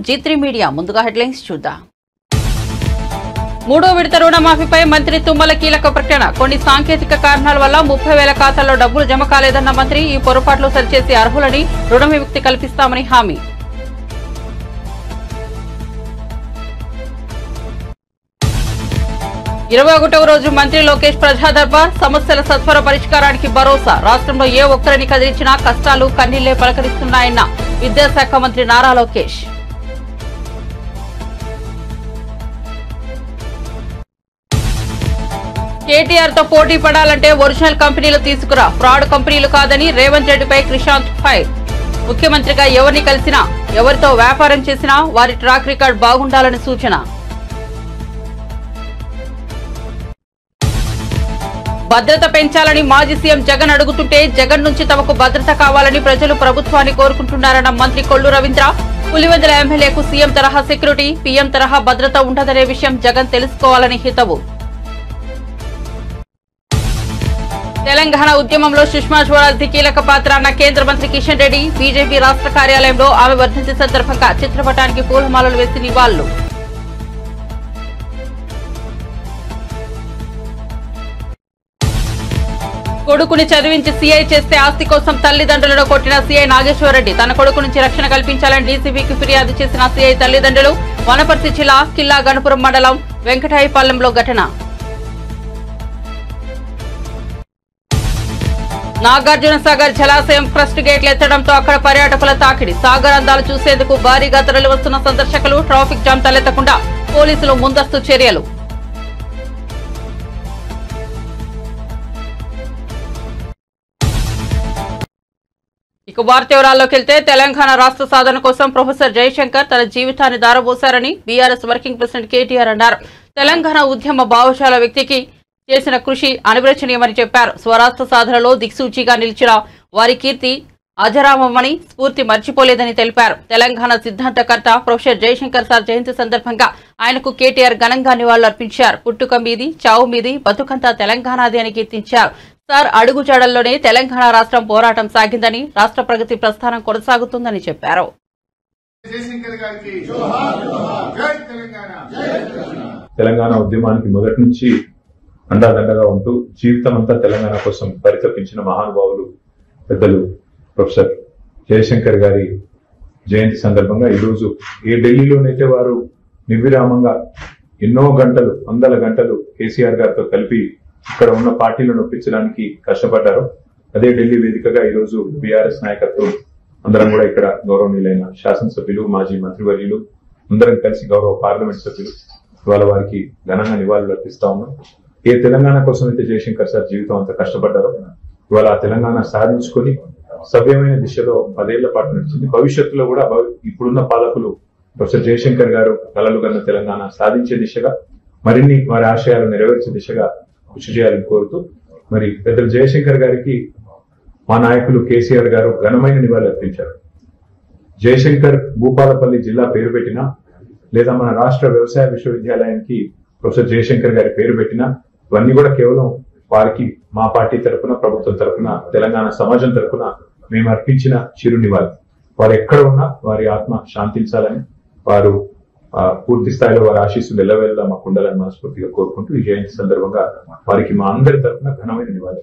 G3 media ముందుగా headlines చూద్దాం. మూడో విడత రుణమాఫీపై మంత్రి తుమ్మల కీలక ప్రకటన. కొన్ని సాంకేతిక కారణాల వల్ల 30,000 ఖాతాల్లో డబ్బులు జమ కాలేదన్న మంత్రి ఈ పొరపాట్లు సరిచేసి అర్హులని రుణ విముక్తి కల్పిస్తామని హామీ. ఇరవై 21వ రోజు మంత్రి లోకేష్ ప్రజా దర్బార్. సమస్యల సత్వర పరిష్కారానికి భరోసా. రాష్ట్రంలో ఏ ఒక్కరిని కదిలించినా కష్టాలు కన్నీళ్లే పలకరిస్తున్నాయన్న విద్యాశాఖ మంత్రి నారా లోకేష్. కేటీఆర్ తో పోటీ పడాలంటే ఒరిజినల్ కంపెనీలు తీసుకురా, ఫ్రాడ్ కంపెనీలు కాదని రేవంత్ రెడ్డిపై క్రిషాంత్ ఫైర్. ముఖ్యమంత్రిగా ఎవరిని కలిసినా ఎవరితో వ్యాపారం చేసినా వారి ట్రాక్ రికార్డ్ బాగుండాలని సూచన. భద్రత పెంచాలని మాజీ సీఎం జగన్ అడుగుతుంటే జగన్ నుంచి తమకు భద్రత కావాలని ప్రజలు ప్రభుత్వాన్ని కోరుకుంటున్నారన్న మంత్రి కొల్లు రవీంద్ర. పులివెందుల ఎమ్మెల్యేకు సీఎం తరహా సెక్యూరిటీ, పీఎం తరహా భద్రత ఉండదనే విషయం జగన్ తెలుసుకోవాలని హితవు. తెలంగాణ ఉద్యమంలో సుష్మా స్వరాజ్ కీలక పాత్ర అన్న కేంద్ర మంత్రి కిషన్ రెడ్డి. బీజేపీ రాష్ట్ర కార్యాలయంలో ఆమె వర్ధంతి సందర్భంగా చిత్రపటానికి పూలమాలలు వేసి నివాళులు. కొడుకుని చదివించి సీఐ చేస్తే ఆస్తి కోసం తల్లిదండ్రులను కొట్టిన సీఐ నాగేశ్వరరెడ్డి. తన కొడుకు నుంచి రక్షణ కల్పించాలని డీసీబీకి ఫిర్యాదు చేసిన సీఐ తల్లిదండ్రులు. వనపర్తి జిల్లా కిల్లా గణపురం మండలం వెంకటాయపాలెంలో ఘటన. నాగార్జున సాగర్ జలాశయం క్రస్ట్ గేట్లు ఎత్తడంతో అక్కడ పర్యాటకుల తాకిడి. సాగర్ అందాలు చూసేందుకు భారీగా తరలి వస్తున్న సందర్శకులు. ట్రాఫిక్ జామ్ తలెత్తకుండా పోలీసులు ముందస్తు చర్యలు. ఇక వార్త వివరాల్లోకి వెళ్తే తెలంగాణ రాష్ట్ర సాధన కోసం ప్రొఫెసర్ జయశంకర్ తన జీవితాన్ని దారబోశారని బీఆర్ఎస్ వర్కింగ్ ప్రెసిడెంట్ కేటీఆర్ అన్నారు. తెలంగాణ ఉద్యమ భావశాల వ్యక్తికి చేసిన కృషి అనిర్వచనీయమని చెప్పారు. స్వరాష్ట్ర సాధనలో దిక్సూచిగా నిలిచిన వారి కీర్తి అజరామమని స్ఫూర్తి మర్చిపోలేదని తెలిపారు. తెలంగాణ సిద్ధాంతకర్త ప్రొఫెసర్ జయశంకర్ సార్ జయంతి సందర్భంగా ఆయనకు కేటీఆర్ ఘనంగా నివాళులర్పించారు. పుట్టుక మీది, చావు మీది, బతుకంతా తెలంగాణది అని కీర్తించారు. సార్ అడుగుజాడల్లోనే తెలంగాణ రాష్ట్రం పోరాటం సాగిందని, రాష్ట్ర ప్రగతి ప్రస్థానం కొనసాగుతుందని చెప్పారు. తెలంగాణ ఉద్యమానికి మొదటి నుంచి అండాదండగా ఉంటూ జీవితం అంతా తెలంగాణ కోసం పరితపించిన మహానుభావులు పెద్దలు ప్రొఫెసర్ జయశంకర్ గారి జయంతి సందర్భంగా ఈరోజు ఏ ఢిల్లీలోనైతే వారు నిర్విరామంగా ఎన్నో గంటలు, వందల గంటలు కేసీఆర్ గారితో కలిపి ఇక్కడ ఉన్న పార్టీలను ఒప్పించడానికి కష్టపడ్డారు. అదే ఢిల్లీ వేదికగా ఈరోజు బీఆర్ఎస్ నాయకత్వం అందరం కూడా ఇక్కడ గౌరవనీయులైన శాసనసభ్యులు, మాజీ మంత్రివర్యులు అందరం కలిసి గౌరవ పార్లమెంట్ సభ్యులు ఇవాళ వారికి ఘనంగా నివాళులు అర్పిస్తా ఉన్నాం. ఏ తెలంగాణ కోసం అయితే జయశంకర్ సార్ జీవితం అంతా కష్టపడ్డారో ఇవాళ ఆ తెలంగాణ సాధించుకొని సవ్యమైన దిశలో 10 ఏళ్ల పాటు నడిచింది. భవిష్యత్తులో కూడా ఇప్పుడున్న పాలకులు ప్రొఫెసర్ జయశంకర్ గారు కలలు కన్న తెలంగాణ సాధించే దిశగా మరిన్ని వారి ఆశయాలు నెరవేర్చే దిశగా కృషి చేయాలని కోరుతూ మరి పెద్దలు జయశంకర్ గారికి మా నాయకులు కేసీఆర్ గారు ఘనమైన నివాళులు అర్పించారు. జయశంకర్ భూపాలపల్లి జిల్లా పేరు పెట్టినా లేదా మన రాష్ట్ర వ్యవసాయ విశ్వవిద్యాలయానికి ప్రొఫెసర్ జయశంకర్ గారి పేరు పెట్టినా ఇవన్నీ కూడా కేవలం వారికి మా పార్టీ తరఫున, ప్రభుత్వం తరఫున, తెలంగాణ సమాజం తరఫున మేము అర్పించిన చిరు నివాళి. వారు ఎక్కడ ఉన్నా వారి ఆత్మ శాంతించాలని, వారు పూర్తి స్థాయిలో వారి ఆశీస్సులు ఎల్లవేళలా మాకు ఉండాలని మనస్ఫూర్తిగా కోరుకుంటూ ఈ జయంతి సందర్భంగా వారికి మా అందరి తరఫున ఘనమైన నివాళి.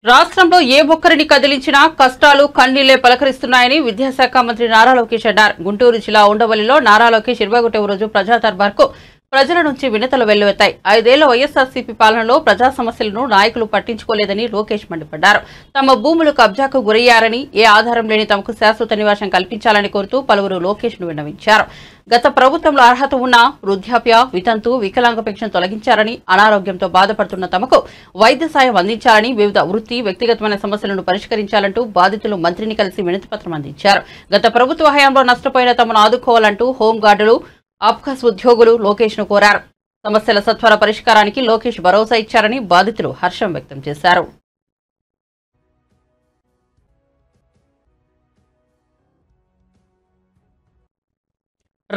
రాష్ట్రంలో ఏ ఒక్కరిని కదిలించినా కష్టాలు కన్నీళ్లే పలకరిస్తున్నాయని విద్యాశాఖ మంత్రి నారా లోకేష్ అన్నారు. గుంటూరు జిల్లా ఉండవల్లిలో నారా లోకేష్ 21వ రోజు ప్రజా దర్బార్కు ప్రజల నుంచి వినతులు వెల్లువెత్తాయి. 5 ఏళ్ల వైఎస్ఆర్సీపీ పాలనలో ప్రజా సమస్యలను నాయకులు పట్టించుకోలేదని లోకేష్ మండిపడ్డారు. తమ భూములు కబ్జాకు గురయ్యారని, ఏ ఆధారం లేని తమకు శాశ్వత నివాసం కల్పించాలని కోరుతూ పలువురు లోకేష్ ను విన్నవించారు. గత ప్రభుత్వంలో అర్హత ఉన్న వృద్ధాప్య, వితంతు, వికలాంగ పెన్షన్ తొలగించారని, అనారోగ్యంతో బాధపడుతున్న తమకు వైద్య సాయం అందించాలని, వివిధ వృత్తి, వ్యక్తిగతమైన సమస్యలను పరిష్కరించాలంటూ బాధితులు మంత్రిని కలిసి వినతిపత్రం అందించారు. గత ప్రభుత్వ హయాంలో నష్టపోయిన తమను ఆదుకోవాలంటూ హోంగార్డులు, అబ్కాస్ ఉద్యోగులు లోకేష్ ను కోరారు. సమస్యల సత్వర పరిష్కారానికి లోకేష్ భరోసా ఇచ్చారని బాధితులు హర్షం వ్యక్తం చేశారు.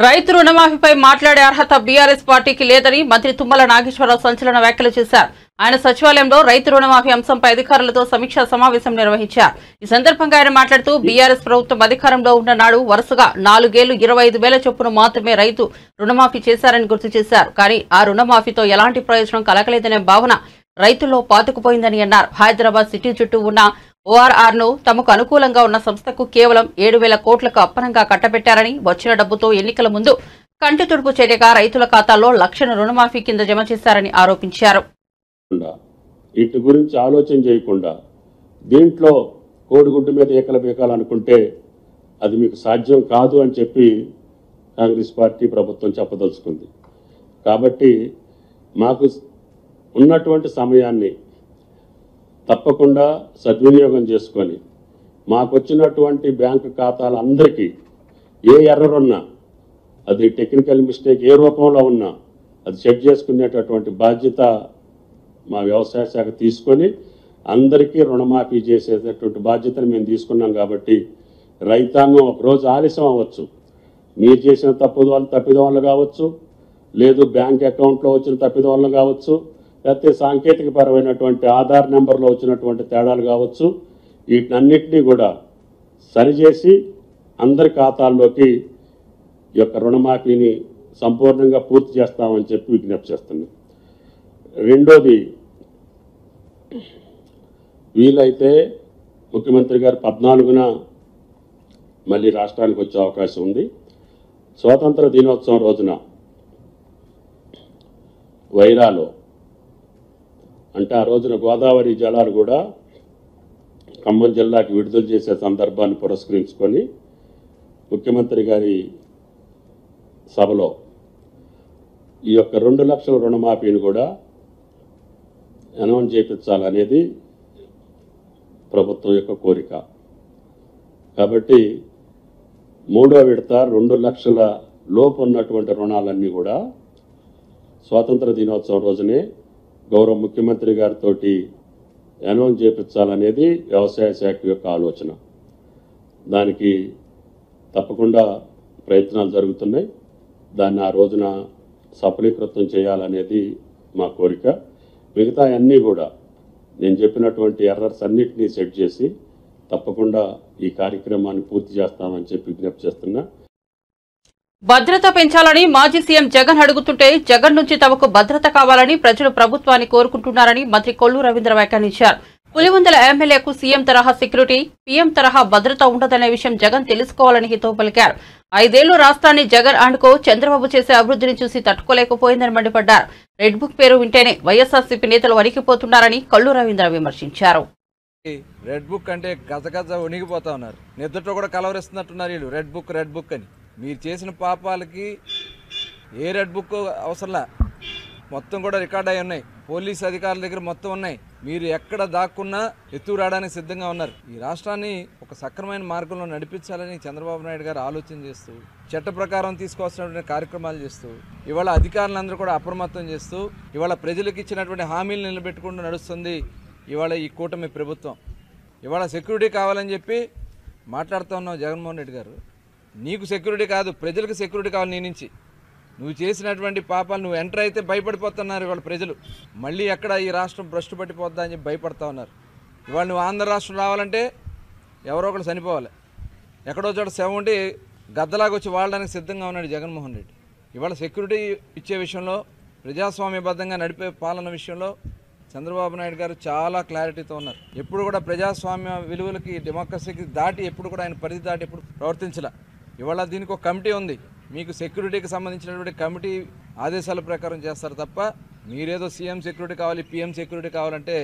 రైతు రుణమాఫీపై మాట్లాడే అర్హత బీఆర్ఎస్ పార్టీకి లేదని మంత్రి తుమ్మల నాగేశ్వరరావు సంచలన వ్యాఖ్యలు చేశారు. ఆయన సచివాలయంలో రైతు రుణమాఫీ అంశంపై అధికారులతో సమీక్షా సమావేశం నిర్వహించారు. ఈ సందర్భంగా ఆయన మాట్లాడుతూ బీఆర్ఎస్ ప్రభుత్వం అధికారంలో ఉన్న నాడు వరుసగా 4 ఏళ్లు 25,000 చొప్పున మాత్రమే రైతు రుణమాఫీ చేశారని గుర్తు చేశారు. కానీ ఆ రుణమాఫీతో ఎలాంటి ప్రయోజనం కలగలేదనే భావన రైతుల్లో పాతుకుపోయిందని అన్నారు. హైదరాబాద్ సిటీ చుట్టూ ఉన్న ఓఆర్ఆర్ ను తమకు అనుకూలంగా ఉన్న సంస్థకు కేవలం 7,000 కోట్లకు అప్పనంగా కట్టబెట్టారని, వచ్చిన డబ్బుతో ఎన్నికల ముందు కంటి తుడుపు చర్యగా రైతుల ఖాతాల్లో లక్షల రుణమాఫీ కింద జమ చేశారని ఆరోపించారు. వీటి గురించి ఆలోచన చేయకుండా దీంట్లో కోడిగుడ్డు మీద ఏకల బీకాలనుకుంటే అది మీకు సాధ్యం కాదు అని చెప్పి కాంగ్రెస్ పార్టీ ప్రభుత్వం చెప్పదలుచుకుంది. కాబట్టి మాకు ఉన్నటువంటి సమయాన్ని తప్పకుండా సద్వినియోగం చేసుకొని మాకు వచ్చినటువంటి బ్యాంకు ఖాతాలందరికీ ఏ ఎర్రర్ ఉన్నా, అది టెక్నికల్ మిస్టేక్ ఏ రూపంలో ఉన్నా అది సెట్ చేసుకునేటటువంటి బాధ్యత మా వ్యవసాయ శాఖ తీసుకొని అందరికీ రుణమాఫీ చేసేటటువంటి బాధ్యతను మేము తీసుకున్నాం. కాబట్టి రైతాంగం ఒకరోజు ఆలస్యం అవ్వచ్చు, మీరు చేసిన తప్పిదం వల్ల కావచ్చు, లేదు బ్యాంక్ అకౌంట్లో వచ్చిన తప్పిదం వల్ల కావచ్చు, లేకపోతే సాంకేతిక పరమైనటువంటి ఆధార్ నెంబర్లో వచ్చినటువంటి తేడాలు కావచ్చు, వీటన్నిటినీ కూడా సరిచేసి అందరి ఖాతాల్లోకి ఈ యొక్క రుణమాఫీని సంపూర్ణంగా పూర్తి చేస్తామని చెప్పి విజ్ఞప్తి చేస్తున్నాం. రెండోది, వీలైతే ముఖ్యమంత్రి గారు 14న మళ్ళీ రాష్ట్రానికి వచ్చే అవకాశం ఉంది. స్వాతంత్ర దినోత్సవం రోజున వైరాలో, అంటే ఆ రోజున గోదావరి జలాలు కూడా ఖమ్మం జిల్లాకి విడుదల చేసే సందర్భాన్ని పురస్కరించుకొని ముఖ్యమంత్రి గారి సభలో ఈ యొక్క 2 లక్షల రుణమాఫీని కూడా అనౌన్స్ చేయించాలనేది ప్రభుత్వం యొక్క కోరిక. కాబట్టి 3వ విడత 2 లక్షల లోపు ఉన్నటువంటి రుణాలన్నీ కూడా స్వాతంత్ర దినోత్సవం రోజునే గౌరవ ముఖ్యమంత్రి గారితో అనౌన్స్ చేయించాలనేది వ్యవసాయ శాఖ యొక్క ఆలోచన. దానికి తప్పకుండా ప్రయత్నాలు జరుగుతున్నాయి. దాన్ని ఆ రోజున సఫలీకృతం చేయాలనేది మా కోరిక. మిగతా అన్నీ కూడా నేను చెప్పినటువంటి ఎర్రర్స్ అన్నిటినీ సెట్ చేసి తప్పకుండా ఈ కార్యక్రమాన్ని పూర్తి చేస్తామని చెప్పి విజ్ఞప్తి చేస్తున్నా. భద్రత పెంచాలని మాజీ సీఎం జగన్ అడుగుతుంటే జగన్ నుంచి తమకు భద్రత కావాలని ప్రజలు ప్రభుత్వాన్ని కోరుకుంటున్నారని మంత్రి కొల్లు రవీంద్ర వ్యాఖ్యానించారు. పులివెందుల ఎమ్మెల్యేకు సీఎం తరహా సెక్యూరిటీ, పీఎం తరహా భద్రత ఉండదనే విషయం జగన్ తెలుసుకోవాలని హితవు పలికారు. 5 ఏళ్లు రాష్ట్రాన్ని జగన్ అండుకో చంద్రబాబు చేసే అభివృద్ధిని చూసి తట్టుకోలేకపోయిందని మండిపడ్డారు. రెడ్ బుక్ పేరు వింటేనే వైఎస్ఆర్సీపీ నేతలు వణికిపోతున్నారని కొల్లు రవీంద్ర విమర్శించారు. రెడ్ బుక్ అంటే గజగజ వణిగిపోతా ఉన్నారు. నిద్రతో కూడా కలవరిస్తున్నట్టున్నారు వీళ్ళు. రెడ్ బుక్ అని మీరు చేసిన పాపాలకి ఏ రెడ్ బుక్ అవసరంలా, మొత్తం కూడా రికార్డ్ అయి ఉన్నాయి. పోలీస్ అధికారుల దగ్గర మొత్తం ఉన్నాయి. మీరు ఎక్కడ దాక్కున్నా ఎత్తుకు రావడానికి సిద్ధంగా ఉన్నారు. ఈ రాష్ట్రాన్ని ఒక సక్రమైన మార్గంలో నడిపించాలని చంద్రబాబు నాయుడు గారు ఆలోచన చేస్తూ, చట్ట ప్రకారం తీసుకోవాల్సినటువంటి కార్యక్రమాలు చేస్తూ, ఇవాళ అధికారులందరూ కూడా అప్రమత్తం చేస్తూ, ఇవాళ ప్రజలకు ఇచ్చినటువంటి హామీలు నిలబెట్టుకుంటూ నడుస్తుంది ఇవాళ ఈ కూటమి ప్రభుత్వం. ఇవాళ సెక్యూరిటీ కావాలని చెప్పి మాట్లాడుతూ ఉన్నావు జగన్మోహన్ రెడ్డి గారు. నీకు సెక్యూరిటీ కాదు, ప్రజలకు సెక్యూరిటీ కావాలి. నీ నుంచి నువ్వు చేసినటువంటి పాపాలు నువ్వు ఎంటర్ అయితే భయపడిపోతున్నారు ఇవాళ ప్రజలు. మళ్ళీ ఎక్కడ ఈ రాష్ట్రం భ్రష్టు పట్టిపోద్దా అని చెప్పి భయపడతా ఉన్నారు. ఇవాళ నువ్వు ఆంధ్ర రాష్ట్రం రావాలంటే ఎవరో ఒకరు చనిపోవాలి. ఎక్కడో చోట శవం ఉండి గద్దలాగా వచ్చి వాడడానికి సిద్ధంగా ఉన్నాడు జగన్మోహన్ రెడ్డి. ఇవాళ సెక్యూరిటీ ఇచ్చే విషయంలో, ప్రజాస్వామ్యబద్ధంగా నడిపే పాలన విషయంలో చంద్రబాబు నాయుడు గారు చాలా క్లారిటీతో ఉన్నారు. ఎప్పుడు కూడా ప్రజాస్వామ్య విలువలకి, డెమోక్రసీకి దాటి ఎప్పుడు కూడా ఆయన పరిధి దాటి ఎప్పుడు ప్రవర్తించలే. ఇవాళ దీనికి ఒక కమిటీ ఉంది. మీకు సెక్యూరిటీకి సంబంధించినటువంటి కమిటీ ఆదేశాల ప్రకారం చేస్తారు తప్ప మీరేదో సీఎం సెక్యూరిటీ కావాలి, పీఎం సెక్యూరిటీ కావాలంటే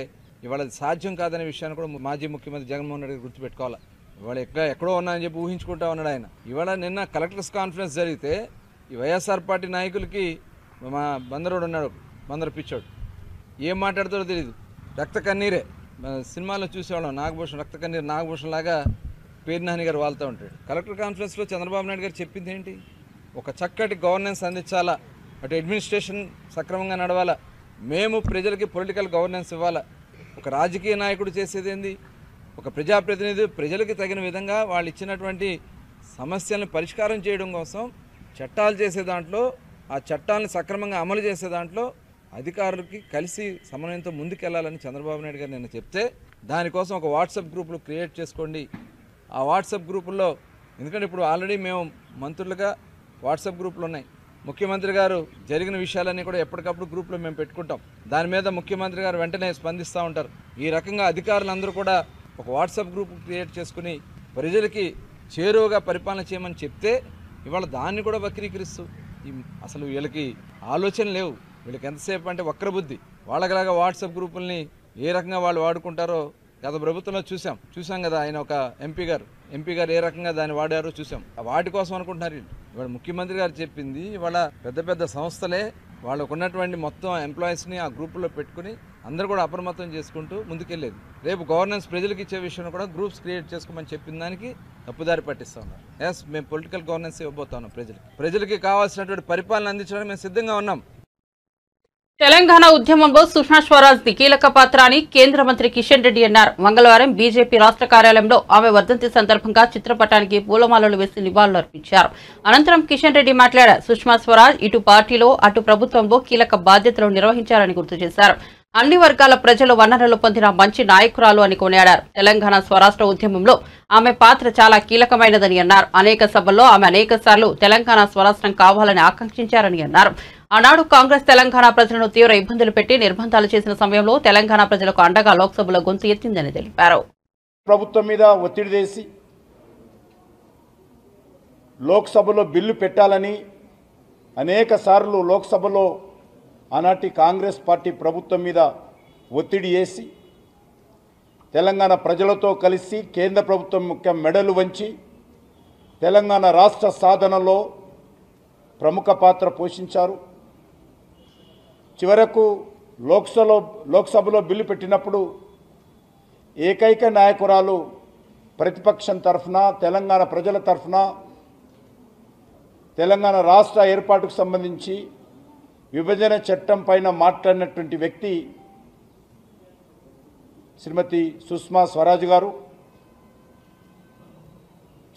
ఇవాళ సాధ్యం కాదనే విషయాన్ని కూడా మాజీ ముఖ్యమంత్రి జగన్మోహన్ రెడ్డి గుర్తుపెట్టుకోవాలి. ఇవాళ ఎక్కడో ఉన్నాయని చెప్పి ఊహించుకుంటా ఉన్నాడు ఆయన. ఇవాళ నిన్న కలెక్టర్స్ కాన్ఫరెన్స్ జరిగితే ఈ వైఎస్ఆర్ పార్టీ నాయకులకి మా బందరోడు ఉన్నాడు, బందరు పిచ్చోడు, ఏం మాట్లాడతాడో తెలియదు. రక్త కన్నీరే. సినిమాలో చూసేవాళ్ళం, నాగభూషణ్ రక్త కన్నీరు నాగభూషణ్ లాగా పేర్నాని గారు వాళ్తూ ఉంటాడు. కలెక్టర్ కాన్ఫరెన్స్లో చంద్రబాబు నాయుడు గారు చెప్పింది ఏంటి? ఒక చక్కటి గవర్నెన్స్ అందించాలా, అటు అడ్మినిస్ట్రేషన్ సక్రమంగా నడవాలా, మేము ప్రజలకి పొలిటికల్ గవర్నెన్స్ ఇవ్వాలా. ఒక రాజకీయ నాయకుడు చేసేది ఏంది? ఒక ప్రజాప్రతినిధి ప్రజలకి తగిన విధంగా వాళ్ళు ఇచ్చినటువంటి సమస్యలను పరిష్కారం చేయడం కోసం చట్టాలు చేసే దాంట్లో ఆ చట్టాలను సక్రమంగా అమలు చేసే దాంట్లో అధికారులకి కలిసి సమన్వయంతో ముందుకెళ్లాలని చంద్రబాబు నాయుడు గారు నిన్న చెప్తే దానికోసం ఒక వాట్సాప్ గ్రూపులు క్రియేట్ చేసుకోండి. ఆ వాట్సాప్ గ్రూపుల్లో, ఎందుకంటే ఇప్పుడు ఆల్రెడీ మేము మంత్రులుగా వాట్సాప్ గ్రూపులు ఉన్నాయి. ముఖ్యమంత్రి గారు జరిగిన విషయాలన్నీ కూడా ఎప్పటికప్పుడు గ్రూప్లో మేము పెట్టుకుంటాం. దాని మీద ముఖ్యమంత్రి గారు వెంటనే స్పందిస్తూ ఉంటారు. ఈ రకంగా అధికారులందరూ కూడా ఒక వాట్సాప్ గ్రూప్ క్రియేట్ చేసుకుని ప్రజలకి చేరువగా పరిపాలన చేయమని చెప్తే ఇవాళ దాన్ని కూడా వక్రీకరిస్తూ అసలు వీళ్ళకి ఆలోచన లేవు. వీళ్ళకి ఎంతసేపు అంటే వక్ర బుద్ధి. వాళ్ళకిలాగా వాట్సాప్ గ్రూపుల్ని ఏ రకంగా వాళ్ళు వాడుకుంటారో గత ప్రభుత్వంలో చూసాం కదా. ఆయన ఒక ఎంపీ గారు ఏ రకంగా దాన్ని వాడారో చూసాం. వాటి కోసం అనుకుంటున్నారు వీళ్ళు. ఇవాళ ముఖ్యమంత్రి గారు చెప్పింది ఇవాళ పెద్ద సంస్థలే వాళ్ళకు ఉన్నటువంటి మొత్తం ఎంప్లాయీస్ని ఆ గ్రూపుల్లో పెట్టుకుని అందరూ కూడా అప్రమత్తం చేసుకుంటూ ముందుకెళ్ళేది. రేపు గవర్నెన్స్ ప్రజలకు ఇచ్చే విషయంలో కూడా గ్రూప్స్ క్రియేట్ చేసుకోమని చెప్పిన దానికి తప్పుదారి పట్టిస్తూ ఉన్నారు. ఎస్, మేము పొలిటికల్ గవర్నెన్స్ ఇవ్వబోతా ఉన్నాం. ప్రజలకి కావాల్సినటువంటి పరిపాలన అందించడానికి మేము సిద్ధంగా ఉన్నాం. తెలంగాణ ఉద్యమంలో సుష్మా స్వరాజ్ ది కీలక పాత్ర అని కేంద్ర మంత్రి కిషన్ రెడ్డి అన్నారు. మంగళవారం బీజేపీ రాష్ట్ర కార్యాలయంలో ఆమె వర్ధంతి సందర్భంగా చిత్రపటానికి పూలమాలలు వేసి నివాళులర్పించారు. అనంతరం కిషన్ రెడ్డి మాట్లాడారు. సుష్మా స్వరాజ్ ఇటు పార్టీలో అటు ప్రభుత్వంలో కీలక బాధ్యతలు నిర్వహించారని గుర్తు చేశారు. అన్ని వర్గాల ప్రజలు వనరులు పొందిన మంచి నాయకురాలు అని కొనియాడారు. తెలంగాణ స్వరాష్ట్ర ఉద్యమంలో ఆమె పాత్ర చాలా కీలకమైనదని అన్నారు. అనేక సభల్లో ఆమె అనేక సార్లు తెలంగాణ స్వరాష్ట్రం కావాలని ఆకాంక్షించారని అన్నారు. ఆనాడు కాంగ్రెస్ తెలంగాణ ప్రజలను తీవ్ర ఇబ్బందులు పెట్టి నిర్బంధాలు చేసిన సమయంలో తెలంగాణ ప్రజలకు అండగా లోక్సభలో గొంతు ఎత్తిందని తెలిపారు. ప్రభుత్వం మీద ఒత్తిడి చేసి లోక్సభలో బిల్లు పెట్టాలని అనేక సార్లు లోక్సభలో ఆనాటి కాంగ్రెస్ పార్టీ ప్రభుత్వం మీద ఒత్తిడి చేసి తెలంగాణ ప్రజలతో కలిసి కేంద్ర ప్రభుత్వం ముఖ్య మెడలు వంచి తెలంగాణ రాష్ట్ర సాధనలో ప్రముఖ పాత్ర పోషించారు. చివరకు లోక్సభలో బిల్లు పెట్టినప్పుడు ఏకైక నాయకురాలు ప్రతిపక్షం తరఫున తెలంగాణ ప్రజల తరఫున తెలంగాణ రాష్ట్ర ఏర్పాటుకు సంబంధించి విభజన చట్టం పైన మాట్లాడినటువంటి వ్యక్తి శ్రీమతి సుష్మా స్వరాజ్ గారు.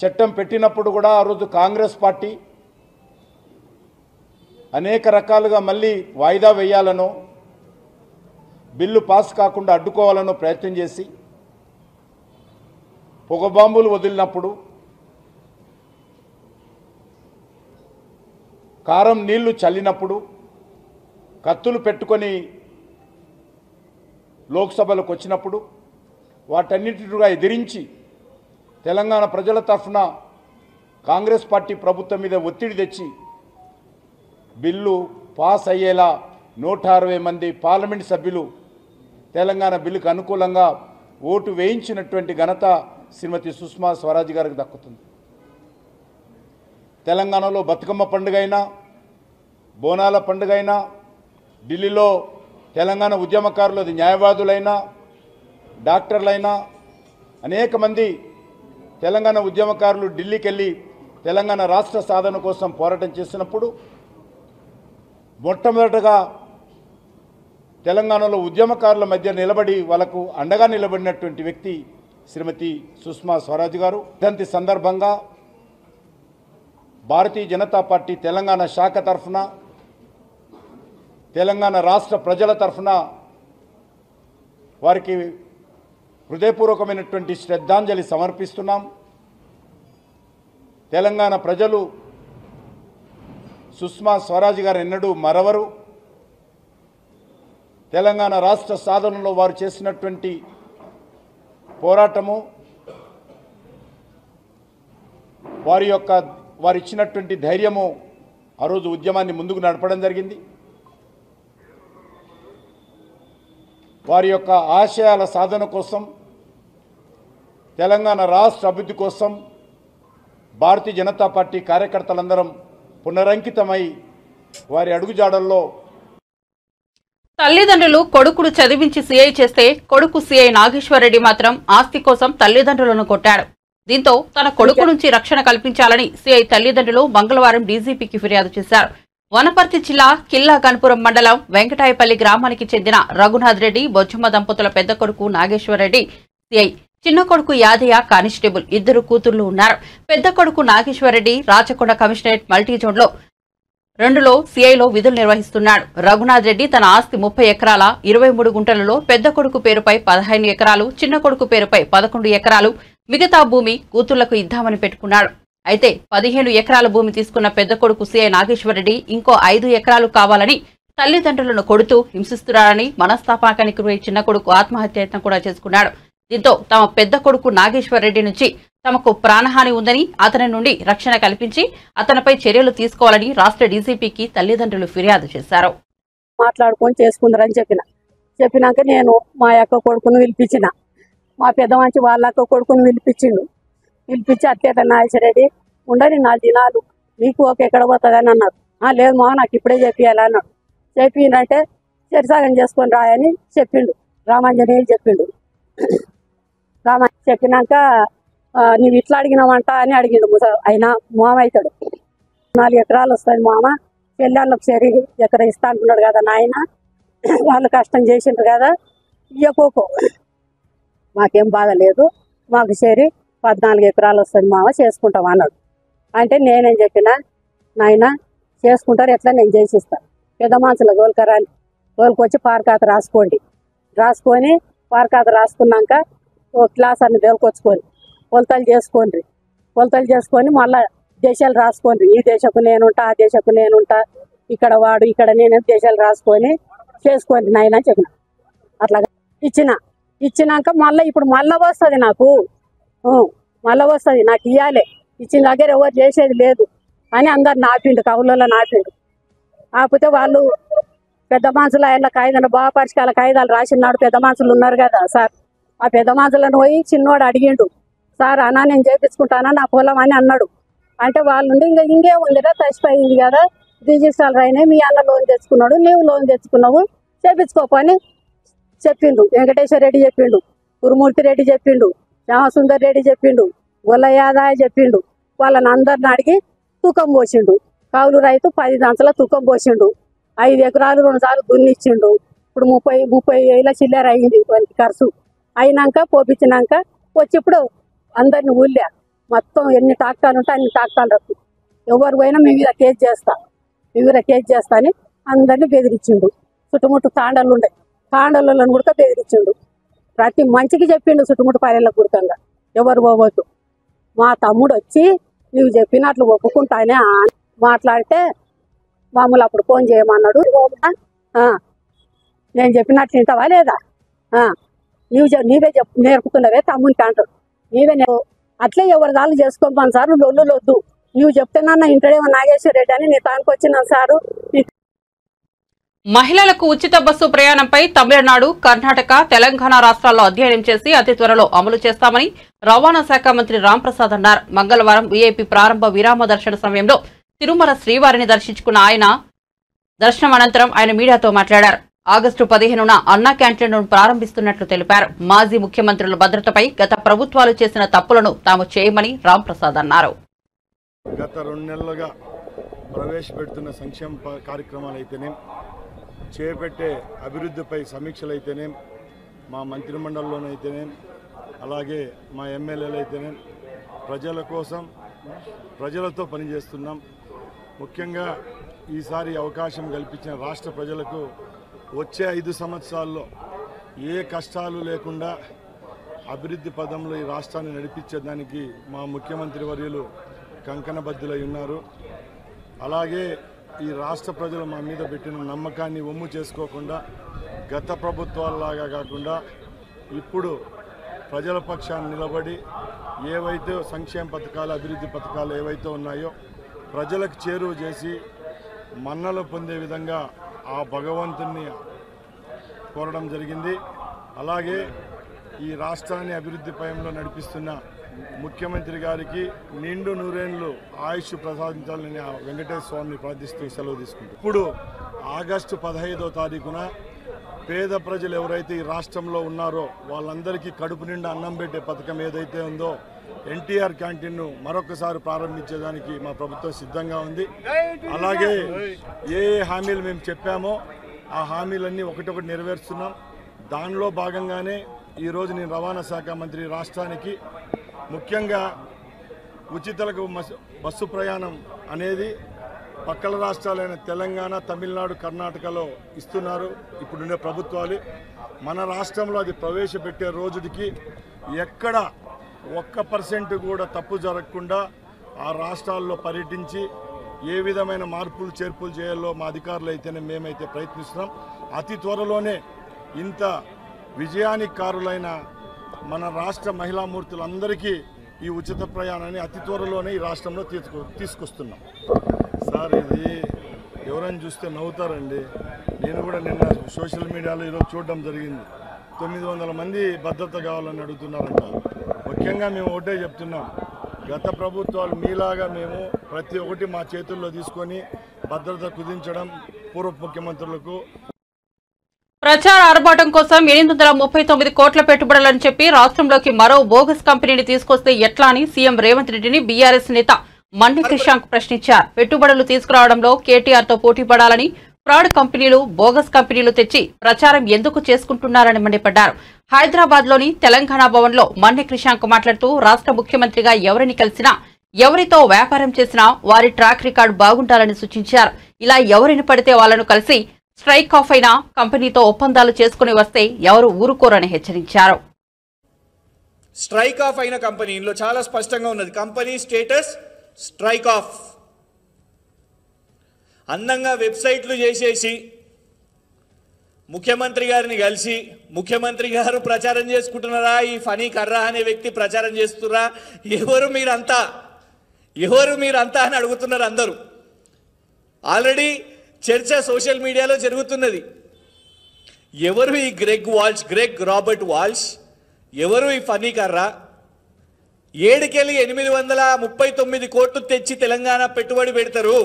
చట్టం పెట్టినప్పుడు కూడా ఆ రోజు కాంగ్రెస్ పార్టీ అనేక రకాలుగా మళ్ళీ వాయిదా వేయాలనో బిల్లు పాస్ కాకుండా అడ్డుకోవాలనో ప్రయత్నం చేసి పొగబాంబులు వదిలినప్పుడు కారం నీళ్లు చల్లినప్పుడు కత్తులు పెట్టుకొని లోక్సభలకు వచ్చినప్పుడు వాటన్నిటిగా ఎదిరించి తెలంగాణ ప్రజల తరఫున కాంగ్రెస్ పార్టీ ప్రభుత్వం మీద ఒత్తిడి తెచ్చి బిల్లు పాస్ అయ్యేలా 160 మంది పార్లమెంట్ సభ్యులు తెలంగాణ బిల్లుకు అనుకూలంగా ఓటు వేయించినటువంటి ఘనత శ్రీమతి సుష్మా స్వరాజ్ గారికి దక్కుతుంది. తెలంగాణలో బతుకమ్మ పండుగ అయినా బోనాల పండుగ అయినా ఢిల్లీలో తెలంగాణ ఉద్యమకారులు అది న్యాయవాదులైనా డాక్టర్లైనా అనేక మంది తెలంగాణ ఉద్యమకారులు ఢిల్లీకి వెళ్ళి తెలంగాణ రాష్ట్ర సాధన కోసం పోరాటం చేసినప్పుడు మొట్టమొదటగా తెలంగాణలో ఉద్యమకారుల మధ్య నిలబడి వాళ్ళకు అండగా నిలబడినటువంటి వ్యక్తి శ్రీమతి సుష్మా స్వరాజ్ గారు. వర్ధంతి సందర్భంగా భారతీయ జనతా పార్టీ తెలంగాణ శాఖ తరఫున తెలంగాణ రాష్ట్ర ప్రజల తరఫున వారికి హృదయపూర్వకమైనటువంటి శ్రద్ధాంజలి సమర్పిస్తున్నాం. తెలంగాణ ప్రజలు సుష్మా స్వరాజ్ గారు ఎన్నడూ మరవరు. తెలంగాణ రాష్ట్ర సాధనలో వారు చేసినటువంటి పోరాటము వారు ఇచ్చినటువంటి ధైర్యము ఆ రోజు ఉద్యమాన్ని ముందుకు నడపడం జరిగింది. వారి యొక్క ఆశయాల సాధన కోసం తెలంగాణ రాష్ట్ర అభివృద్ధి కోసం భారతీయ జనతా పార్టీ కార్యకర్తలందరం పునరంకితమై వారి అడుగుజాడల్లో తల్లిదండ్రులు కొడుకును చదివించి సీఐ చేస్తే కొడుకు సీఐ నాగేశ్వరరెడ్డి మాత్రం ఆస్తి కోసం తల్లిదండ్రులను కొట్టాడు. దీంతో తన కొడుకు నుంచి రక్షణ కల్పించాలని సీఐ తల్లిదండ్రులు మంగళవారం డీజీపీకి ఫిర్యాదు చేశారు. వనపర్తి జిల్లా కిల్లా గన్పురం మండలం వెంకటాయపల్లి గ్రామానికి చెందిన రఘునాథ్ రెడ్డి బొజ్జమ్మ దంపతుల పెద్ద కొడుకు నాగేశ్వరరెడ్డి సీఐ చిన్న కొడుకు యాదయ్య కానిస్టేబుల్, 2 కూతుళ్లు ఉన్నారు. పెద్ద కొడుకు నాగేశ్వరరెడ్డి రాచకొండ కమిషనరేట్ మల్టీజోన్లో 2లో సిఐలో విధులు నిర్వహిస్తున్నాడు. రఘునాథ్ రెడ్డి తన ఆస్తి 30 ఎకరాల 23 గుంటలలో పెద్ద కొడుకు పేరుపై 15 ఎకరాలు, చిన్న కొడుకు పేరుపై 11 ఎకరాలు, మిగతా భూమి కూతుళ్లకు ఇద్దామని పెట్టుకున్నాడు. అయితే 15 ఎకరాల భూమి తీసుకున్న పెద్ద కొడుకు సిఐ నాగేశ్వరరెడ్డి ఇంకో 5 ఎకరాలు కావాలని తల్లిదండ్రులను కొడుతూ హింసిస్తున్నారని మనస్తాపానికి గురై చిన్న కొడుకు ఆత్మహత్యయత్నం కూడా చేసుకున్నాడు. దీంతో తమ పెద్ద కొడుకు నాగేశ్వరరెడ్డి నుంచి తమకు ప్రాణహాని ఉందని, అతని నుండి రక్షణ కల్పించి అతనిపై చర్యలు తీసుకోవాలని రాష్ట్ర డీజీపీకి తల్లిదండ్రులు ఫిర్యాదు చేశారు. మాట్లాడుకొని చేసుకుందరని చెప్పినాక నేను మా అక్క కొడుకును పిలిపించిన, మా పెద్ద మంచి వాళ్ళ అక్క కొడుకును పిలిపించి అట్లేట నాగేశ్వరరెడ్డి ఉండని 4 దినాలు నీకు ఒక ఎక్కడ పోతుందని అన్నారు. లేదు మా నాకు ఇప్పుడే చెప్పియాలి అన్నాడు. చెప్పిందంటే సరిసాగం చేసుకొని రాయని చెప్పిండు. రామాంజనేయులు చెప్పిండు. చెప్పినాక నువ్వు ఇట్లా అడిగినావంట అని అడిగిండు. అయినా మామ అవుతాడు. 4 ఎకరాలు వస్తుంది మామ, పెళ్ళాళ్ళకు సరి ఎకర ఇస్తా అంటున్నాడు కదా నాయన, వాళ్ళు కష్టం చేసిండ్రు కదా, ఇయ్యకోకో మాకేం బాధ లేదు, మాకు సరి 14 ఎకరాలు వస్తుంది మామ, చేసుకుంటాం అన్నాడు. అంటే నేనేం చెప్పినా, నాయన చేసుకుంటారు ఎట్లా నేను చేసిస్తాను, పెద్ద మనుషుల గోల్కరాని గోల్కొచ్చి పార్కాత రాసుకొని పార్కాత రాసుకున్నాక ఓ క్లాస్ అన్ని దొరికొచ్చుకొని కొలతలు చేసుకొని మళ్ళీ దేశాలు రాసుకోండి, ఈ దేశకు నేనుంటా, ఆ దేశకు నేనుంటా, ఇక్కడ వాడు ఇక్కడ నేను దేశాలు రాసుకొని చేసుకోండి నాయన చెప్పిన. అట్లా ఇచ్చినాక మళ్ళీ ఇప్పుడు మళ్ళీ వస్తుంది నాకు ఇవ్వాలి, ఇచ్చిన దగ్గర ఎవరు చేసేది లేదు అని అందరు నాపిండు, కవులలో నాపిండు. కాకపోతే వాళ్ళు పెద్ద మనుషులు ఆయన కాయిదాలు బాగా పరిష్కాల కాయిదాలు రాసినాడు. పెద్ద మనుషులు ఉన్నారు కదా సార్, ఆ పెద్ద మనుషులను పోయి చిన్నోడు అడిగిండు, సార్ అన్నా నేను చేయించుకుంటానా నా పొలం అని అన్నాడు. అంటే వాళ్ళు ఇంకేముందిరా తచ్చిపోయింది కదా, రిజిస్ట్రాలు అయినాయి, మీ అన్న లోన్ తెచ్చుకున్నాడు, నీవు లోన్ తెచ్చుకున్నావు, చేయించుకోపని చెప్పిండు. వెంకటేశ్వర రెడ్డి చెప్పిండు, గురుమూర్తి రెడ్డి చెప్పిండు, శ్యామసుందర్ రెడ్డి చెప్పిండు, గొల్ల యాదాయ చెప్పిండు. వాళ్ళని అందరిని అడిగి తూకం పోసిండు. కౌలు రైతు 10 దంచల తూకం పోసిండు. 5 ఎకరాలు 2 సార్లు దున్నిచ్చిండు. ఇప్పుడు 30,000 చిల్లర అయింది వానికి ఖర్చు. అయినాక పోపించినాక వచ్చి ఇప్పుడు అందరిని ఊళ్ళా మొత్తం ఎన్ని టాక్టాలు ఉంటే అన్ని టాక్టాలు రప్పు, ఎవరు పోయినా మీ మీద కేసు చేస్తా అని అందరినీ బెదిరించిండు. చుట్టుముట్టు తాండలు ఉండే తాండలను కూడా బెదిరించిండు. ప్రతి మంచికి చెప్పిండు చుట్టుముట్టు పల్లెలకు గుర్తంగా ఎవరు పోవద్దు. మా తమ్ముడు వచ్చి నువ్వు చెప్పినట్లు ఒప్పుకుంటానే మాట్లాడితే మామూలు అప్పుడు ఫోన్ చేయమన్నాడు. నేను చెప్పినట్లు వింటావా లేదా, నీవే నేర్పుతున్నవే తమ్మునికి అంటాడు. అట్లే ఎవరి దాళ్ళు చేసుకోమని సార్, లొల్లు వద్దు, నువ్వు చెప్తున్నా ఇంటడేమో నాగేశ్వర రెడ్డి అని నేను తానికి వచ్చినాను సారు. మహిళలకు ఉచిత బస్సు ప్రయాణంపై తమిళనాడు, కర్ణాటక, తెలంగాణ రాష్ట్రాల్లో అధ్యయనం చేసి అతి త్వరలో అమలు చేస్తామని రవాణా శాఖ మంత్రి రాంప్రసాద్ అన్నారు. మంగళవారం వీఐపీ ప్రారంభ విరామ దర్శన సమయంలో తిరుమల శ్రీవారిని దర్శించుకున్న ఆయన దర్శనం అనంతరం ఆయన మీడియాతో మాట్లాడారు. ఆగస్టు 15న అన్నా క్యాంటీన్లను ప్రారంభిస్తున్నట్లు తెలిపారు. మాజీ ముఖ్యమంత్రుల భద్రతపై గత ప్రభుత్వాలు చేసిన తప్పులను తాము చేయమని రాంప్రసాద్ అన్నారు. గత 2 నెలలుగా ప్రవేశపెడుతున్న సంక్షేమ కార్యక్రమాలు అయితేనే, చేపట్టే అభివృద్ధిపై సమీక్షలు అయితేనే, మా మంత్రిమండలిలోనైతేనే, అలాగే మా ఎమ్మెల్యేలు అయితేనే ప్రజల కోసం ప్రజలతో పనిచేస్తున్నాం. ముఖ్యంగా ఈసారి అవకాశం కల్పించిన రాష్ట్ర ప్రజలకు వచ్చే 5 సంవత్సరాల్లో ఏ కష్టాలు లేకుండా అభివృద్ధి పదంలో ఈ రాష్ట్రాన్ని నడిపించేదానికి మా ముఖ్యమంత్రి వర్యులు కంకణబద్దులై ఉన్నారు. అలాగే ఈ రాష్ట్ర ప్రజలు మా మీద పెట్టిన నమ్మకాన్ని ఒమ్ము చేసుకోకుండా గత ప్రభుత్వాలలాగా కాకుండా ఇప్పుడు ప్రజల పక్షాన్ని నిలబడి ఏవైతే సంక్షేమ పథకాలు, అభివృద్ధి పథకాలు ఏవైతే ఉన్నాయో ప్రజలకు చేరువ చేసి మన్నలు పొందే విధంగా ఆ భగవంతుని కోరడం జరిగింది. అలాగే ఈ రాష్ట్రాన్ని అభివృద్ధి పయంలో నడిపిస్తున్న ముఖ్యమంత్రి గారికి నిండు 100 ఏళ్ళు ఆయుష్ ప్రసాదించాలని వెంకటేశ్వర స్వామిని ప్రార్థిస్తూ సెలవు తీసుకుంటాం. ఇప్పుడు ఆగస్టు 15వ తారీఖున పేద ప్రజలు ఎవరైతే ఈ రాష్ట్రంలో ఉన్నారో వాళ్ళందరికీ కడుపు నిండా అన్నం పెట్టే పథకం ఏదైతే ఉందో ఎన్టీఆర్ క్యాంటీన్ను మరొకసారి ప్రారంభించేదానికి మా ప్రభుత్వం సిద్ధంగా ఉంది. అలాగే ఏ హామీలు మేము చెప్పామో ఆ హామీలన్నీ ఒకటొకటి నెరవేరుస్తున్నాం. దానిలో భాగంగానే ఈరోజు నేను రవాణా శాఖ మంత్రి రాష్ట్రానికి ముఖ్యంగా ఉచితలకు బస్సు ప్రయాణం అనేది పక్కల రాష్ట్రాలైన తెలంగాణ, తమిళనాడు, కర్ణాటకలో ఇస్తున్నారు ఇప్పుడుండే ప్రభుత్వాలు. మన రాష్ట్రంలో అది ప్రవేశపెట్టే రోజుకి ఎక్కడ 1% కూడా తప్పు జరగకుండా ఆ రాష్ట్రాల్లో పర్యటించి ఏ విధమైన మార్పులు చేర్పులు చేయాలో మా అధికారులు అయితేనే మేమైతే ప్రయత్నిస్తున్నాం. అతి త్వరలోనే ఇంత విజయానికి కారులైన మన రాష్ట్ర మహిళామూర్తులందరికీ ఈ ఉచిత ప్రయాణాన్ని అతి త్వరలోనే ఈ రాష్ట్రంలో తీసుకొస్తున్నాం. సార్ ఇది ఎవరైనా చూస్తే నవ్వుతారండి. నేను కూడా నిన్న సోషల్ మీడియాలో ఈరోజు చూడడం జరిగింది. 900 మంది భద్రత కావాలని అడుగుతున్నారంట. ముఖ్యంగా మేము ఒకటే చెప్తున్నాం, గత ప్రభుత్వాలు మీలాగా మేము ప్రతి ఒక్కటి మా చేతుల్లో తీసుకొని భద్రత కుదించడం పూర్వ ముఖ్యమంత్రులకు. ప్రచార ఆర్భాటం కోసం 839 కోట్ల పెట్టుబడులని చెప్పి రాష్ట్రంలోకి మరో బోగస్ కంపెనీని తీసుకొస్తే ఎట్లా అని సీఎం రేవంత్ రెడ్డిని బీఆర్ఎస్ నేత మన్ని క్రిషాంక్ ప్రశ్నించారు. పెట్టుబడులు తీసుకురావడంలో కేటీఆర్ తో పోటీ పడాలని ఫ్రాడ్ కంపెనీలు, బోగస్ కంపెనీలు తెచ్చి ప్రచారం ఎందుకు చేసుకుంటున్నారని మండిపడ్డారు. హైదరాబాద్ లోని తెలంగాణ భవన్ లో మన్ని క్రిషాంక్ మాట్లాడుతూ రాష్ట్ర ముఖ్యమంత్రిగా ఎవరిని కలిసినా, ఎవరితో వ్యాపారం చేసినా వారి ట్రాక్ రికార్డు బాగుండాలని సూచించారు. ఇలా ఎవరిని పడితే వాళ్లను కలిసి స్ట్రైక్ ఆఫ్ అయిన కంపెనీతో ఒప్పందాలు చేసుకుని వస్తే ఎవరు ఊరుకోరని హెచ్చరించారు. స్ట్రైక్ ఆఫ్ అయిన కంపెనీలో చాలా స్పష్టంగా ఉన్నది, కంపెనీ స్టేటస్ స్ట్రైక్ ఆఫ్. అందంగా వెబ్సైట్లు చేసేసి ముఖ్యమంత్రి గారిని కలిసి ముఖ్యమంత్రి గారు ప్రచారం చేసుకుంటున్నారా, ఈ ఫనీ కర్రా అనే వ్యక్తి ప్రచారం చేస్తున్నారా, ఎవరు మీరంతా అని అడుగుతున్నారు అందరూ. ఆల్రెడీ చర్చ సోషల్ మీడియాలో జరుగుతున్నది. ఎవరు ఈ గ్రెగ్ రాబర్ట్ వాల్ష్, ఎవరు ఈ ఫనీ కర్రా, 7కెళ్ళి 839 కోట్లు తెచ్చి తెలంగాణ పెట్టుబడి పెడతారు.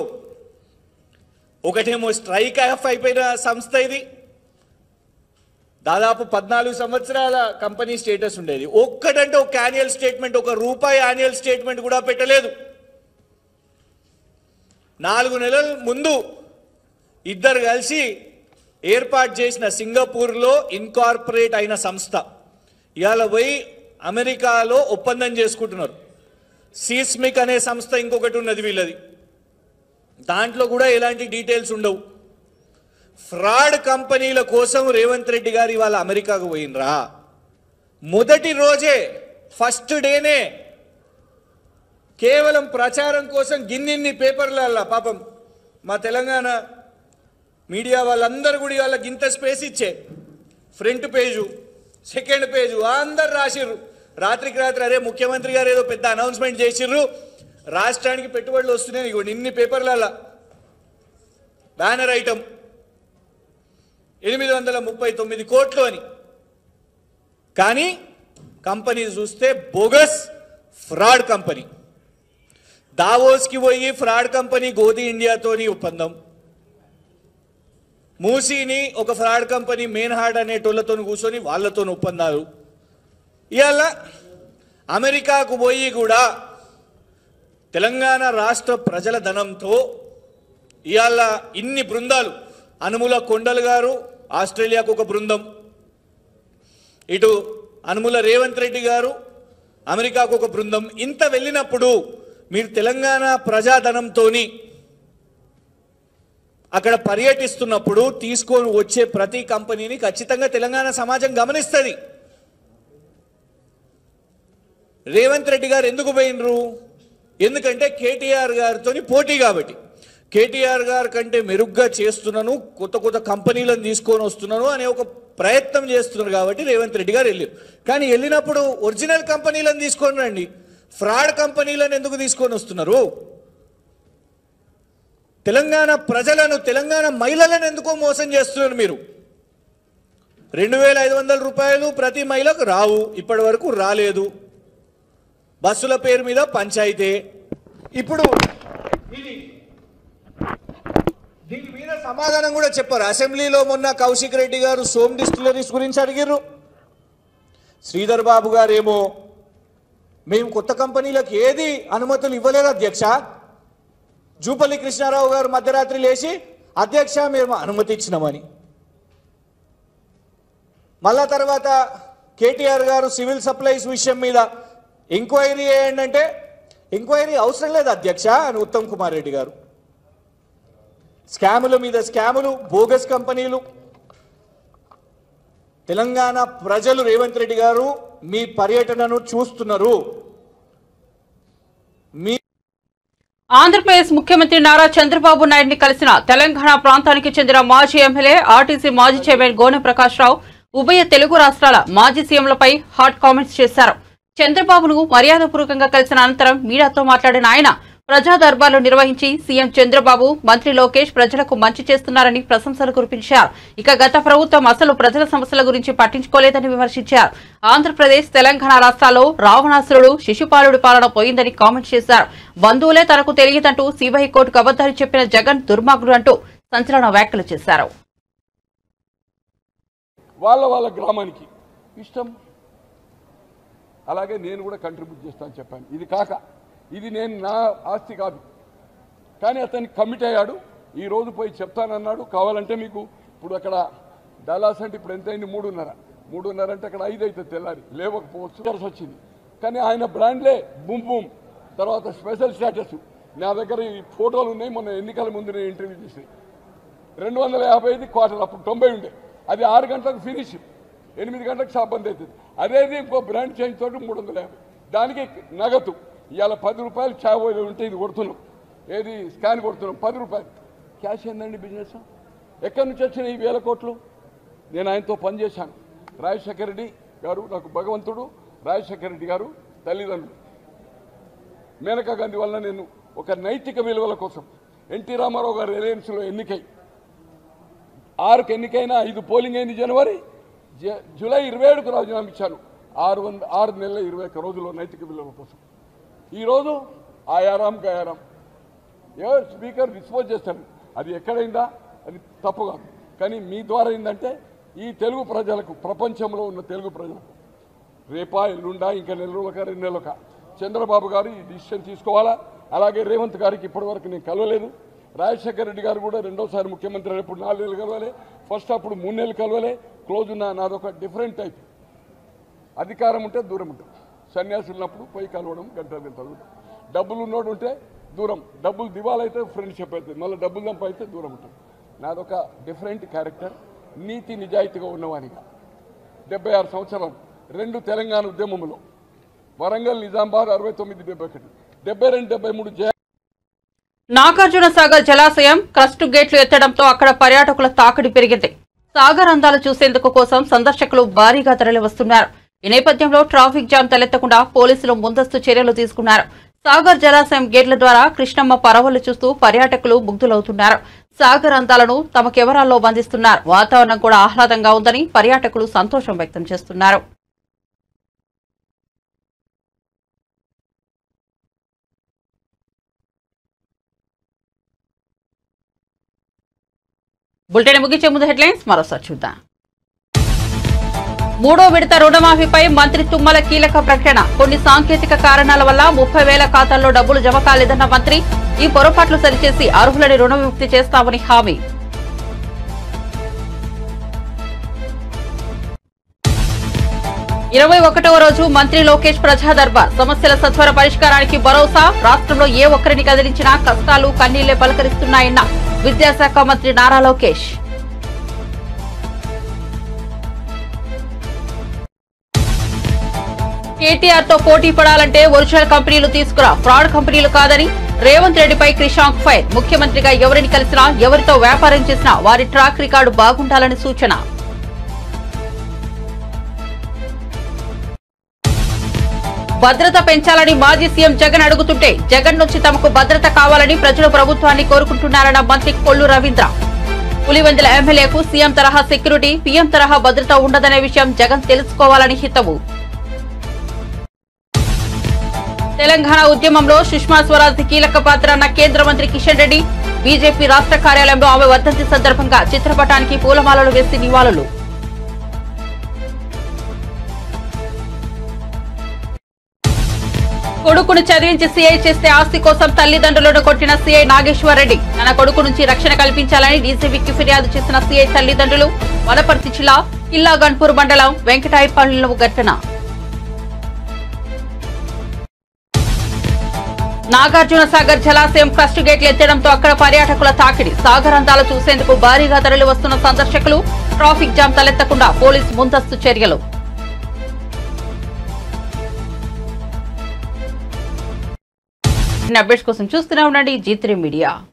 ఒకటేమో స్ట్రైక్ ఆఫ్ అయిపోయిన సంస్థ ఇది, దాదాపు 14 సంవత్సరాల కంపెనీ స్టేటస్ ఉండేది. ఒక్కటంటే ఒక యాన్యువల్ స్టేట్మెంట్, ₹1 యాన్యువల్ స్టేట్మెంట్ కూడా పెట్టలేదు. 4 నెలల ముందు ఇద్దరు కలిసి ఏర్పాటు చేసిన సింగపూర్లో ఇన్కార్పొరేట్ అయిన సంస్థ ఇవాళ పోయి అమెరికాలో ఒప్పందం చేసుకుంటున్నారు. సీస్మిక్ అనే సంస్థ ఇంకొకటి ఉన్నది వీళ్ళది, దాంట్లో కూడా ఎలాంటి డీటెయిల్స్ ఉండవు. ఫ్రాడ్ కంపెనీల కోసం రేవంత్ రెడ్డి గారు ఇవాళ అమెరికాకు పోయినరా? మొదటి రోజే ఫస్ట్ డేనే కేవలం ప్రచారం కోసం గిన్నిన్ని పేపర్ల పాపం మా తెలంగాణ మీడియా వాళ్ళందరూ కూడా వాళ్ళకి ఇంత స్పేస్ ఇచ్చే ఫ్రంట్ పేజు, సెకండ్ పేజు అందరు రాసిర్రు. రాత్రికి రాత్రి అరే ముఖ్యమంత్రి గారు ఏదో పెద్ద అనౌన్స్మెంట్ చేసిర్రు, రాష్ట్రానికి పెట్టుబడులు వస్తున్నాయి, ఇగో ఇన్ని పేపర్ల బ్యానర్ ఐటమ్ 839 కోట్లు అని. కానీ కంపెనీ చూస్తే బోగస్ ఫ్రాడ్ కంపెనీ. దావోస్కి పోయి ఫ్రాడ్ కంపెనీ గోధి ఇండియాతోని ఒప్పందం, మూసీని ఒక ఫ్రాడ్ కంపెనీ మెయిన్హార్డ్ అనేటోళ్లతో కూర్చొని వాళ్ళతో ఒప్పందాలు. ఇవాళ అమెరికాకు పోయి కూడా తెలంగాణ రాష్ట్ర ప్రజల ధనంతో ఇవాళ ఇన్ని బృందాలు, అనుముల కొండలు గారు ఆస్ట్రేలియాకు ఒక బృందం, ఇటు అనుముల రేవంత్ రెడ్డి గారు అమెరికాకు ఒక బృందం. ఇంత వెళ్ళినప్పుడు మీరు తెలంగాణ ప్రజాధనంతో అక్కడ పర్యటిస్తున్నప్పుడు తీసుకొని వచ్చే ప్రతి కంపెనీని ఖచ్చితంగా తెలంగాణ సమాజం గమనిస్తుంది. రేవంత్ రెడ్డి గారు ఎందుకు పోయినరు? ఎందుకంటే కేటీఆర్ గారితో పోటీ కాబట్టి. కేటీఆర్ గారి కంటే మెరుగ్గా చేస్తున్నాను, కొత్త కొత్త కంపెనీలను తీసుకొని వస్తున్నాను అనే ఒక ప్రయత్నం చేస్తున్నారు కాబట్టి రేవంత్ రెడ్డి గారు వెళ్ళారు. కానీ వెళ్ళినప్పుడు ఒరిజినల్ కంపెనీలను తీసుకొని రండి, ఫ్రాడ్ కంపెనీలను ఎందుకు తీసుకొని వస్తున్నారు? తెలంగాణ ప్రజలను, తెలంగాణ మహిళలను ఎందుకో మోసం చేస్తున్నారు మీరు. 2500 రూపాయలు ప్రతి మహిళకు రావు, ఇప్పటి వరకు రాలేదు. బస్సుల పేరు మీద పంచాయితీ. ఇప్పుడు దీని మీద సమాధానం కూడా చెప్పారు. అసెంబ్లీలో మొన్న కౌశిక్ రెడ్డి గారు సోమ్ డిస్టిలరీస్ గురించి అడిగారు. శ్రీధర్ బాబు గారు ఏమో మేము కొత్త కంపెనీలకు ఏది అనుమతులు ఇవ్వలేదు అధ్యక్ష. జూపల్లి కృష్ణారావు గారు మధ్యరాత్రి లేచి అధ్యక్ష మేము అనుమతి ఇచ్చినామని. మళ్ళా తర్వాత కేటీఆర్ గారు సివిల్ సప్లైస్ విషయం మీద ఎంక్వైరీ చేయండి అంటే ఎంక్వైరీ అవసరం లేదు అధ్యక్ష అని ఉత్తమ్ కుమార్ రెడ్డి గారు. స్కాముల మీద స్కాములు, బోగస్ కంపెనీలు. తెలంగాణ ప్రజలు రేవంత్ రెడ్డి గారు మీ పర్యటనను చూస్తున్నారు. మీ ఆంధ్రప్రదేశ్ ముఖ్యమంత్రి నారా చంద్రబాబు నాయుడిని కలిసిన తెలంగాణ ప్రాంతానికి చెందిన మాజీ ఎమ్మెల్యే ఆర్టీసీ మాజీ చైర్మన్ గోనె ప్రకాష్ రావు ఉభయ తెలుగు రాష్ట్రాల మాజీ సీఎంలపై హాట్ కామెంట్స్ చేశారు. చంద్రబాబును మర్యాదపూర్వకంగా కలిసిన అనంతరం మీడియాతో మాట్లాడిన ఆయన ప్రజా దర్బార్లు నిర్వహించి సీఎం చంద్రబాబు, మంత్రి లోకేష్ ప్రజలకు మంచి చేస్తున్నారని ప్రశంసలు కురిపించారు. ఇక గత ప్రభుత్వం అసలు ప్రజల సమస్యల గురించి పట్టించుకోలేదని విమర్శించారు. ఆంధ్రప్రదేశ్, తెలంగాణ రాష్ట్రాల్లో రావణాసురుడు, శిశుపాలుడి పాలన పోయిందని కామెంట్ చేశారు. బంధువులే తనకు తెలియదంటూ సిబిఐ కోర్టుకు అబద్దాలు చెప్పిన జగన్ దుర్మార్గుడు అంటూ సంచలన వ్యాఖ్యలు చేశారు. వాళ్ళ గ్రామానికి ఇష్టం, అలాగే నేను కూడా కంట్రిబ్యూట్ చేస్తానని చెప్పాను. ఇది కాక ఇది నేను నా ఆస్తి కాదు, కానీ అతనికి కమిట్ అయ్యాడు. ఈ రోజు పోయి చెప్తానన్నాడు. కావాలంటే మీకు ఇప్పుడు అక్కడ డలాస్ అంటే ఇప్పుడు ఎంతైంది? 3:30 అంటే అక్కడ 5 అవుతుంది తెల్లారి, లేవకపోవచ్చు వచ్చింది. కానీ ఆయన బ్రాండ్లే బూమ్ బూమ్, తర్వాత స్పెషల్ స్టేటస్. నా దగ్గర ఈ ఫోటోలు ఉన్నాయి, మొన్న ఎన్నికల ముందు నేను ఇంటర్వ్యూ చేసి 250 క్వార్టర్, అప్పుడు 90 ఉండే. అది 6 గంటలకు ఫినిష్, 8 గంటలకు షాప్ బంద్ అవుతుంది. అదేది ఇంకో బ్రాండ్ చేంజ్ తోటి 350, దానికి నగదు. ఇవాళ 10 రూపాయలు చాయ్ ఉంటే ఇది కొడుతున్నాం, ఏది స్కాన్ కొడుతున్నాం 10 రూపాయలు. క్యాష్ ఏందండి బిజినెస్? ఎక్కడి నుంచి వచ్చిన ఈ 1000 కోట్లు? నేను ఆయనతో పనిచేశాను. రాజశేఖర రెడ్డి గారు నాకు భగవంతుడు, రాజశేఖర రెడ్డి గారు తల్లిదండ్రులు. మేనకా గాంధీ వల్ల నేను ఒక నైతిక విలువల కోసం ఎన్టీ రామారావు గారు రిలయన్స్లో ఎన్నికై 6కు ఎన్నికైనా 5 పోలింగ్ అయింది. జూలై 27కు రాజీనామా ఇచ్చాను. 6 నెలల 21 రోజుల్లో నైతిక విలువల కోసం. ఈరోజు ఆయారాం గయారాం ఎవరు స్పీకర్ డిస్పోజ్ చేస్తాను. అది ఎక్కడైందా? అది తప్పు కాదు. కానీ మీ ద్వారా ఏంటంటే ఈ తెలుగు ప్రజలకు, ప్రపంచంలో ఉన్న తెలుగు ప్రజలకు రేపా ఎల్లుండా ఇంకా 1 నెల రోజులక 2 నెలలక చంద్రబాబు గారు ఈ డిసిషన్ తీసుకోవాలా. అలాగే రేవంత్ గారికి ఇప్పటివరకు నేను కలవలేదు. రాజశేఖర రెడ్డి గారు కూడా రెండోసారి ముఖ్యమంత్రి ఇప్పుడు 4 నెలలు కలవలే, ఫస్ట్ అప్పుడు 3 నెలలు కలవలే. క్లోజ్ నాదొక డిఫరెంట్ టైప్. అధికారం ఉంటే దూరం ఉంటుంది, సన్యాసులు ఉన్నప్పుడు పోయి కలవడం గంటలు. డబ్బులు ఉన్నోడు ఉంటే దూరం, డబ్బులు దివాలైతే ఫ్రెండ్షిప్ అవుతుంది, మళ్ళీ డబ్బులు సంపాదిస్తే దూరం ఉంటుంది. నాదొక డిఫరెంట్ క్యారెక్టర్, నీతి నిజాయితీగా ఉన్నవానిగా. 76 సంవత్సరాలు 2 తెలంగాణ ఉద్యమంలో వరంగల్, నిజామాబాద్ 69, 71, 72, 73 నాగార్జున సాగర్ జలాశయం క్రస్ట్ గేట్లు ఎత్తడంతో అక్కడ పర్యాటకుల తాకిడి పెరిగింది. సాగర్ అందాలు చూసేందుకు కోసం సందర్శకులు భారీగా తరలివస్తున్నారు. ఈ నేపథ్యంలో ట్రాఫిక్ జామ్ తలెత్తకుండా పోలీసులు ముందస్తు చర్యలు తీసుకున్నారు. సాగర్ జలాశయం గేట్ల ద్వారా కృష్ణమ్మ పరవళ్లు చూస్తూ పర్యాటకులు ముగ్ధులవుతున్నారు. సాగర్ అందాలను తమ కెమెరాల్లో బంధిస్తున్నారు. వాతావరణం కూడా ఆహ్లాదంగా ఉందని పర్యాటకులు సంతోషం వ్యక్తం చేస్తున్నారు. బులెటిన్ ముగించే ముందు హెడ్లైన్స్ మరోసారి చూద్దాం. 3వ విడత రుణమాఫీపై మంత్రి తుమ్మల కీలక ప్రకటన. కొన్ని సాంకేతిక కారణాల వల్ల 30,000 ఖాతాల్లో డబ్బులు జమ కాలేదన్న మంత్రి. ఈ పొరపాట్లు సరిచేసి అర్హులని రుణ విముక్తి చేస్తామని హామీ. 21వ రోజు మంత్రి లోకేష్ ప్రజా దర్బార్. సమస్యల సత్వర పరిష్కారానికి భరోసా. రాష్ట్రంలో ఏ ఒక్కరిని కదిలించినా కష్టాలు కన్నీళ్లే పలకరిస్తున్నాయన్న విద్యాశాఖ మంత్రి నారా లోకేష్. కేటీఆర్ తో పోటీ పడాలంటే ఒరిజినల్ కంపెనీలు తీసుకురా, ఫ్రాడ్ కంపెనీలు కాదని రేవంత్ రెడ్డిపై క్రిషాంక్ ఫైర్. ముఖ్యమంత్రిగా ఎవరిని కలిసినా, ఎవరితో వ్యాపారం చేసినా వారి ట్రాక్ రికార్డు బాగుండాలని సూచన. భద్రత పెంచాలని మాజీ సీఎం జగన్ అడుగుతుంటే జగన్ నుంచి తమకు భద్రత కావాలని ప్రజలు ప్రభుత్వాన్ని కోరుకుంటున్నారన్న మంత్రి కొల్లు రవీంద్ర. పులివెందుల ఎమ్మెల్యేకు సీఎం తరహా సెక్యూరిటీ, పీఎం తరహా భద్రత ఉండదనే విషయం జగన్ తెలుసుకోవాలని హితవు. తెలంగాణ ఉద్యమంలో సుష్మా స్వరాజ్ కీలక పాత్ర అన్న కేంద్ర మంత్రి కిషన్ రెడ్డి. బీజేపీ రాష్ట్ర కార్యాలయంలో ఆమె వర్ధంతి సందర్భంగా చిత్రపటానికి పూలమాలలు వేసి నివాళులు. కొడుకును చదివించి సీఐ చేస్తే ఆస్తి కోసం తల్లిదండ్రులను కొట్టిన సీఐ నాగేశ్వర్ రెడ్డి. తన కొడుకు నుంచి రక్షణ కల్పించాలని డీసీబీకి ఫిర్యాదు చేసిన సీఐ తల్లిదండ్రులు. వనపర్తి జిల్లా కిల్లా గన్పూర్ మండలం వెంకటాయపల్లిలో ఘటన. నాగార్జున సాగర్ జలాశయం క్రస్ట్ గేట్లు ఎత్తడంతో అక్కడ పర్యాటకుల తాకిడి. సాగర్ అందాలు చూసేందుకు భారీగా తరలి వస్తున్న సందర్శకులు. ట్రాఫిక్ జామ్ తలెత్తకుండా పోలీసు ముందస్తు చర్యలు. అప్డేట్స్ కోసం చూస్తూనే ఉండండి G3 మీడియా.